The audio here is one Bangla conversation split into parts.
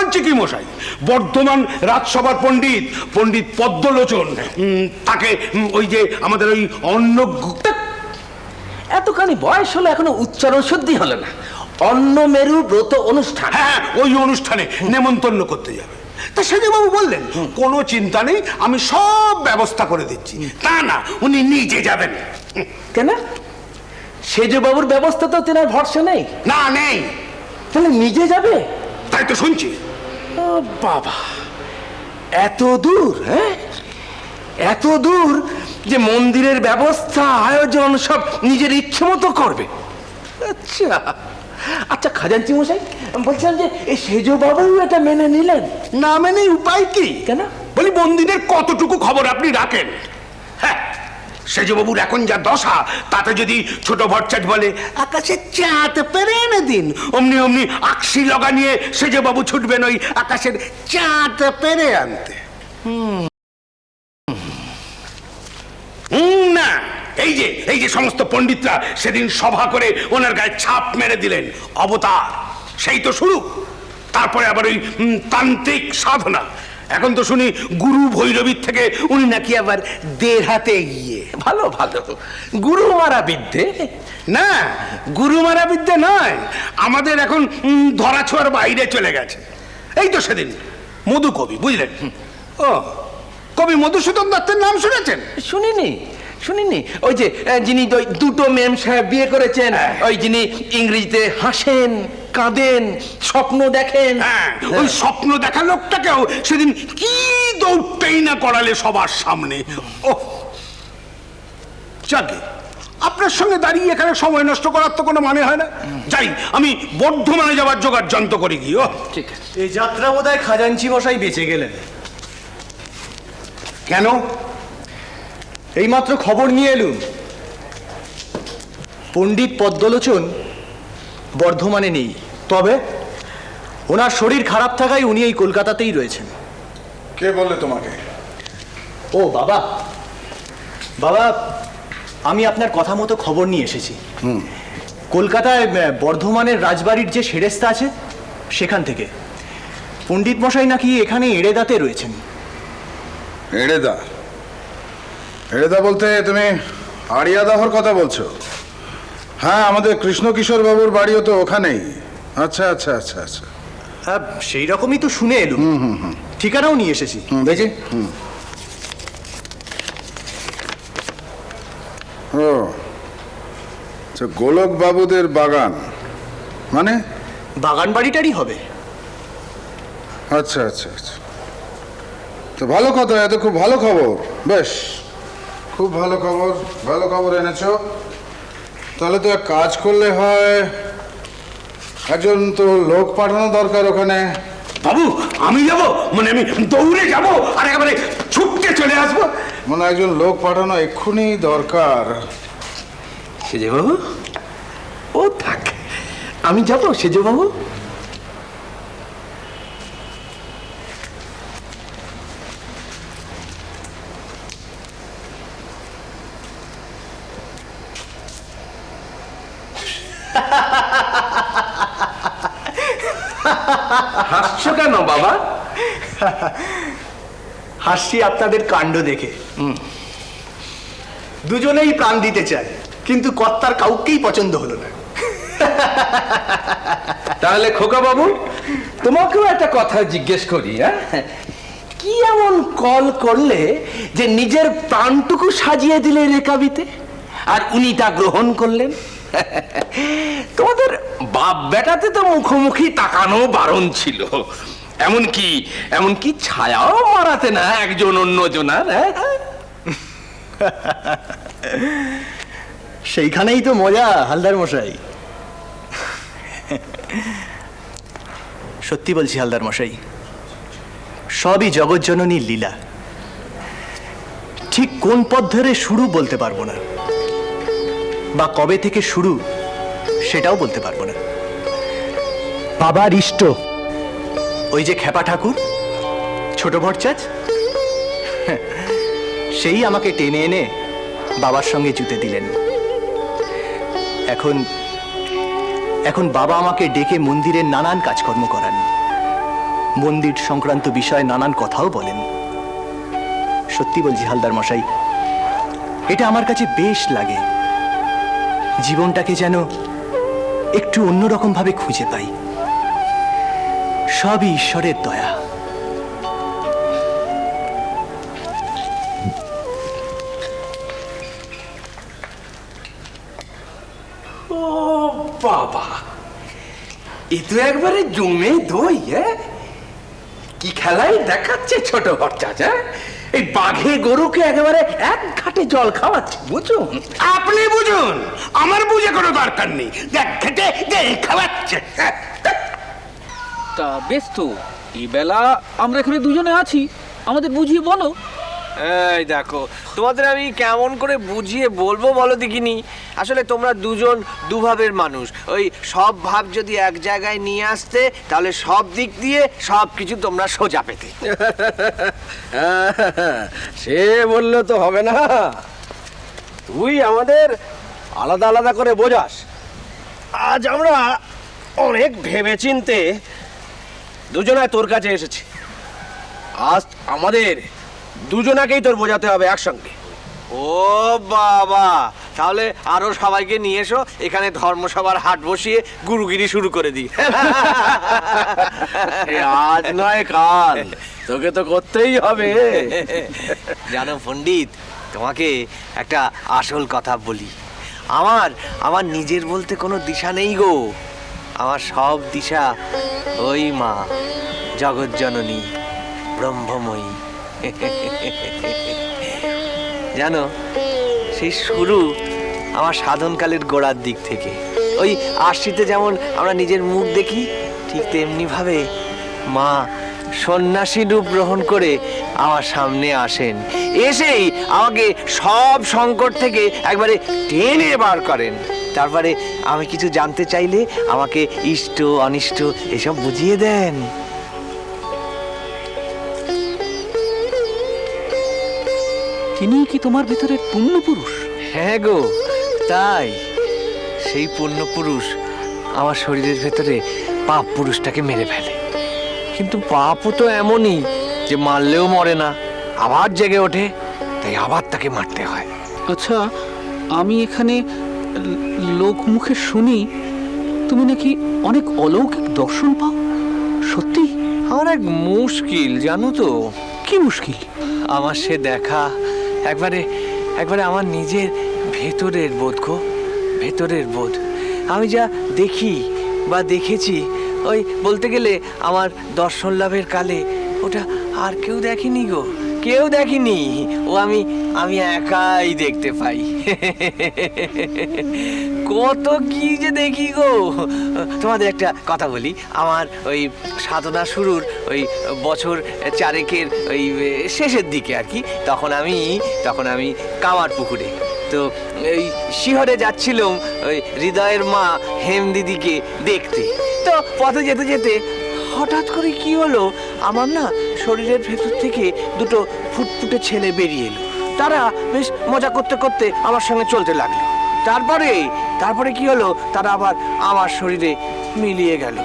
বলছি কি মশাই, বর্ধমান রাজসভার পণ্ডিত পণ্ডিত পদ্মলোচন, তাকে ওই যে আমাদের ওই অন্ন, এতখানি বয়স হলো এখনো উচ্চারণ শুদ্ধি হলো না। অন্ন মেরু ব্রত অনুষ্ঠান, হ্যাঁ ওই অনুষ্ঠানে নেমন্তন্ন করতে যাবে। তা সেজবাবু বললেন কোনো চিন্তা নেই, আমি সব ব্যবস্থা করে দিচ্ছি। তা না, উনি নিজে যাবেন। কেন? সেজবাবুর ব্যবস্থা তো তেনার ভরসা নেই। না, নেই। তাহলে নিজে যাবে? তাই তো শুনছি। ও বাবা, এত দূর? হ্যাঁ, এত দূর যে মন্দিরের ব্যবস্থা আয়োজন সব নিজের ইচ্ছে মতো করবে? আচ্ছা আচ্ছা, খাজাঞ্চি মশাই, বলছিলাম যে এই সেজবাবু এটা মেনে নিলেন? না মেনে উপায় কি? কেন? বলি মন্দিরের কতটুকু খবর আপনি রাখেন? হ্যাঁ, সেজবাবুর এখন যা দশা, তাতে যদি ছোট ভট্টাচ বলে আকাশে চাঁদ পেরে এনে দিন, অমনি অমনি আকশি লগা নিয়ে সেজবাবু ছুটবেন ওই আকাশের চাঁদ পেরে আনতে। না, এই যে সমস্ত পণ্ডিতরা সেদিন সভা করে ওনার গায়ে ছাপ মেরে দিলেন, অবতার, সেই তো শুরু। তারপরে আবার ওই তান্ত্রিক সাধনা। এখন তো শুনি গুরু ভৈরবীর থেকে উনি নাকি আবার দের হাতে গিয়ে। ভালো ভালো, গুরু মারা বিদ্যে? না, গুরু মারা বিদ্যে নয়, আমাদের এখন ধরাছোঁয়ার বাইরে চলে গেছে। এই তো সেদিন মধু কবি, বুঝলেন? ও, কবি মধুসূদন দত্তের নাম শুনেছেন? শুনিনি শুনিনি। ওই যে যিনি ওই দুটো মেম সাহেব বিয়ে করেছেন, ওই যিনি ইংরেজিতে হাসেন, কাঁদেন, স্বপ্ন দেখেন। হ্যাঁ, ওই স্বপ্ন দেখা লোকটাকেও সেদিন কি দৌড়টাই না করালে সবার সামনে। ও যাকে, আপনার সঙ্গে দাঁড়িয়ে এখানে সময় নষ্ট করার তো কোনো মানে হয় না। যাই, আমি বর্ধমানে যাওয়ার জোগাড় যন্ত্র করে গিয়ে। ও ঠিক আছে। এই যাত্রা বোধহয় খাজাঞ্চি মশাই বেঁচে গেলেন। কেন? এইমাত্র খবর নিয়ে এলুম, পণ্ডিত পদ্মলোচন বর্ধমানে নেই। তবে ওনার শরীর খারাপ থাকায় উনি এই কলকাতাতেই রয়েছেন। কে বললে তোমাকে? ও বাবা, বাবা আমি আপনার কথা মতো খবর নিয়ে এসেছি। কলকাতায় বর্ধমানের রাজবাড়ির যে সেরেস্তা আছে সেখান থেকে পণ্ডিত মশাই নাকি এখানে এড়েদাতে রয়েছেন। এড়েদা? এড়েদা বলতে তুমি আড়িয়াদাহর কথা বলছো? হ্যাঁ, আমাদের কৃষ্ণ কিশোর বাবুর বাড়িও তো ওখানেই। আচ্ছা আচ্ছা আচ্ছা আচ্ছা, সেই রকমই তো শুনে এলুম। ঠিকানাও নিয়ে এসেছি। দেখি। ও আচ্ছা, গোলক বাবুদের বাগান মানে? বাগান বাড়িটারই হবে। আচ্ছা আচ্ছা আচ্ছা, তো ভালো কথা, এত খুব ভালো খবর। বেশ, খুব ভালো খবর, ভালো খবর এনেছো। তাহলে তো এক কাজ করলে হয়, একজন তো লোক পাঠানো দরকার ওখানে। বাবু, আমি যাব, মানে আমি দৌড়ে যাব আর একেবারে ছুটতে চলে আসবো। মানে একজন লোক পাঠানো এক্ষুনি দরকার। সেজবাবু? ও থাক, আমি যাব। সেজবাবু, হাসছো কেন বাবা? হাসছি আপনাদের কাণ্ড দেখে। দুজনেই প্রাণ দিতে চায়, কিন্তু কর্তার কাউকেই পছন্দ হলো না। তাহলে খোকা বাবু, তোমাকেও একটা কথা জিজ্ঞেস করি। কি এমন কল করলে যে নিজের প্রাণটুকু সাজিয়ে দিলে রেকাবিতে, আর উনি তা গ্রহণ করলেন? তোমাদের বাপ বেটাতে তো মুখোমুখি তাকানো বারণ ছিল, এমনকি ছায়াও মারাতে না একজন অন্যজনার। সেইখানেই তো মজা হালদার মশাই। সত্যি বলছি হালদার মশাই, সবই জগৎজননীর লীলা। ঠিক কোন পথ ধরে শুরু বলতে পারবো না, বা কবে থেকে শুরু সেটাও বলতে পারবো না। বাবার ইষ্ট ওই যে খেপা ঠাকুর, ছোট ভট্টাচ, সেই আমাকে টেনে এনে বাবার সঙ্গে জুতে দিলেন। এখন বাবা আমাকে ডেকে মন্দিরের নানান কাজকর্ম করান। মন্দির সংক্রান্ত বিষয়ে নানান কথাও বলেন। সত্যি বলছি হালদার মশাই, এটা আমার কাছে বেশ লাগে। জীবনটাকে যেন একটু অন্যরকম ভাবে খুঁজে পাই। সবই ঈশ্বরের দয়া। ও বাবা, এ তো একবারে জমে দই। কি খেলাই দেখাচ্ছে ছোট ভট্টাচার্য। এই বাঘে গরুকে একেবারে এক ঘাটে জল খাওয়াচ্ছে, বুঝুন। আপনি বুঝুন, আমার বুঝে কোনো দরকার নেই। দেখ খেতে দে খাওয়াচ্ছে। তা বেশ তো, এই বেলা আমরা এখানে দুজনে আছি, আমাদের বুঝিয়ে বলো। এই দেখো, তোমাদের আমি কেমন করে বুঝিয়ে বলবো বলো দেখিনি। আসলে তোমরা দুজন দুভাবের মানুষ। ওই সব ভাব যদি এক জায়গায় নিয়ে আসতে, তাহলে সব দিক দিয়ে সব কিছু তোমরা সোজা পেতে। সে বললে তো হবে না, তুই আমাদের আলাদা আলাদা করে বোঝাস। আজ আমরা অনেক ভেবেচিন্তে দুজনায় তোর কাছে এসেছি। আজ আমাদের দুজনাকেই তোর বোঝাতে হবে একসঙ্গে। ও বাবা, তাহলে আরো সবাইকে নিয়ে এসো, এখানে ধর্মসভার হাট বসিয়ে গুরুগিরি শুরু করে দিই। আজ নয় কাল, তোকে তো করতেই হবে। জানো পণ্ডিত, তোমাকে একটা আসল কথা বলি। আমার নিজের বলতে কোনো দিশা নেই গো। আমার সব দিশা ওই মা জগৎজননী ব্রহ্মময়ী। জানো, সেই শুরু আমার সাধনকালের গোড়ার দিক থেকে। ওই আশ্রিতে যেমন আমরা নিজের মুখ দেখি, ঠিক তেমনি ভাবে মা সন্ন্যাসী রূপ গ্রহণ করে আমার সামনে আসেন। এসেই আমাকে সব সংকট থেকে একবারে টেনে বার করেন। তারপরে আমি কিছু জানতে চাইলে আমাকে ইষ্ট অনিষ্ট এসব বুঝিয়ে দেন। তিনি কি তোমার ভেতরের পূর্ণ পুরুষ? হ্যাঁ গো, তাই। সেই পূর্ণ পুরুষ আমার শরীরের ভেতরে পাপ পুরুষটাকে মেরে ফেলে। কিন্তু পাপও তো এমনই যে মারলেও মরে না, আবার জেগে ওঠে, তাই আবার তাকে মারতে হয়। আচ্ছা, আমি এখানে লোক মুখে শুনি তুমি নাকি অনেক অলৌকিক দর্শন পাও। সত্যি? আমার এক মুশকিল, জানো তো। কি মুশকিল? আমার সে দেখা একবারে একবারে আমার নিজের ভেতরের বোধ গো, ভেতরের বোধ। আমি যা দেখি বা দেখেছি, ওই বলতে গেলে আমার দর্শন লাভের কালে ওটা আর কেউ দেখেনি গো, কেউ দেখেনি। ও আমি একাই দেখতে পাই। কত কি যে দেখি গো। তোমাদের একটা কথা বলি, আমার ওই সাধনা শুরুর ওই বছর চারেকের ওই শেষের দিকে আর কি, তখন আমি কামার পুকুরে তো এই শিহরে যাচ্ছিলাম ওই হৃদয়ের মা হেম দিদিকে দেখতে। তো পথে যেতে যেতে হঠাৎ করে কি হলো, আমার না শরীরের ভেতর থেকে দুটো ফুটফুটে ছেলে বেরিয়ে এলো। তারা বেশ মজা করতে করতে আমার সঙ্গে চলতে লাগলো। তারপরে কি হলো, তারা আবার আমার শরীরে মিলিয়ে গেল।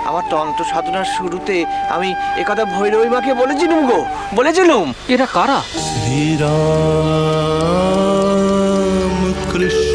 আমার তন্ত্র সাধনার শুরুতে আমি একথা ভৈরবী মাকে বলেছিলুম। এরা কারা? শ্রীরাম কৃষ্ণ